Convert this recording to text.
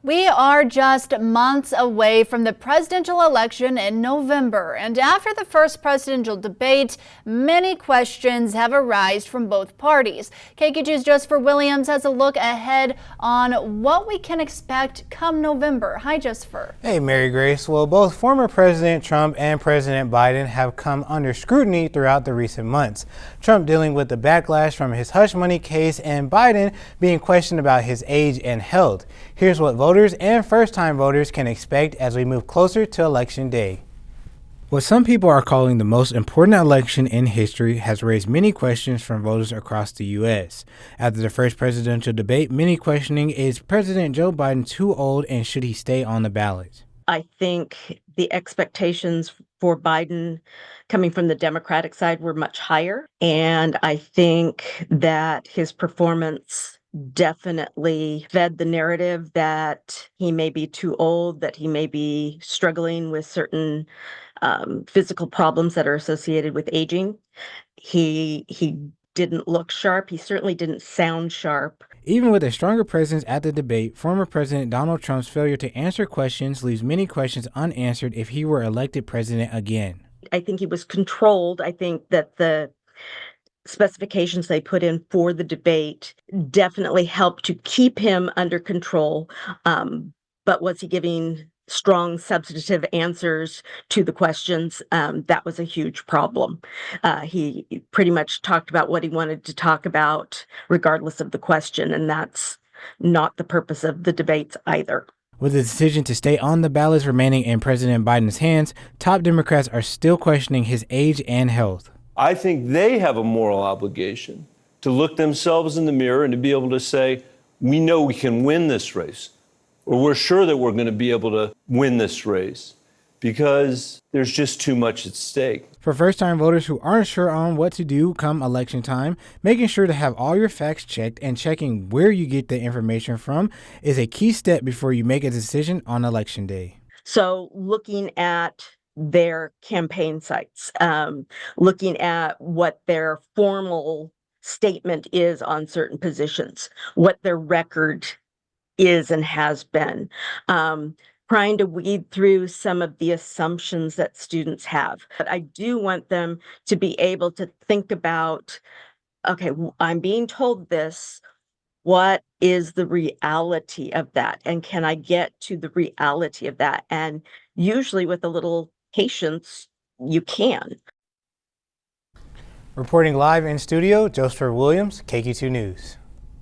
We are just months away from the presidential election in November, and after the first presidential debate, many questions have arisen from both parties. KQ2's Josephfer has a look ahead on what we can expect come November. Hi, Josephfer. Hey, Mary Grace. Well, both former President Trump and President Biden have come under scrutiny throughout the recent months. Trump dealing with the backlash from his hush money case and Biden being questioned about his age and health. Here's what voters and first-time voters can expect as we move closer to Election Day. What some people are calling the most important election in history has raised many questions from voters across the U.S. After the first presidential debate, many questioning, is President Joe Biden too old and should he stay on the ballot? I think the expectations for Biden coming from the Democratic side were much higher. And I think that his performance definitely fed the narrative that he may be too old, that he may be struggling with certain physical problems that are associated with aging. He didn't look sharp. He certainly didn't sound sharp. Even with a stronger presence at the debate, former President Donald Trump's failure to answer questions leaves many questions unanswered if he were elected president again. I think he was controlled. I think that the specifications they put in for the debate definitely helped to keep him under control. But was he giving strong substantive answers to the questions? That was a huge problem. He pretty much talked about what he wanted to talk about regardless of the question, and that's not the purpose of the debates either. With the decision to stay on the ballots remaining in President Biden's hands, top Democrats are still questioning his age and health. I think they have a moral obligation to look themselves in the mirror and to be able to say, we know we can win this race, or we're sure that we're going to be able to win this race, because there's just too much at stake. For first-time voters who aren't sure on what to do come election time, making sure to have all your facts checked and checking where you get the information from is a key step before you make a decision on Election Day. So looking at their campaign sites, looking at what their formal statement is on certain positions, what their record is and has been, trying to weed through some of the assumptions that students have. But I do want them to be able to think about, okay, I'm being told this. What is the reality of that? And can I get to the reality of that? And usually with a little patience, you can. Reporting live in studio, Josephfer Williams, KQ2 News.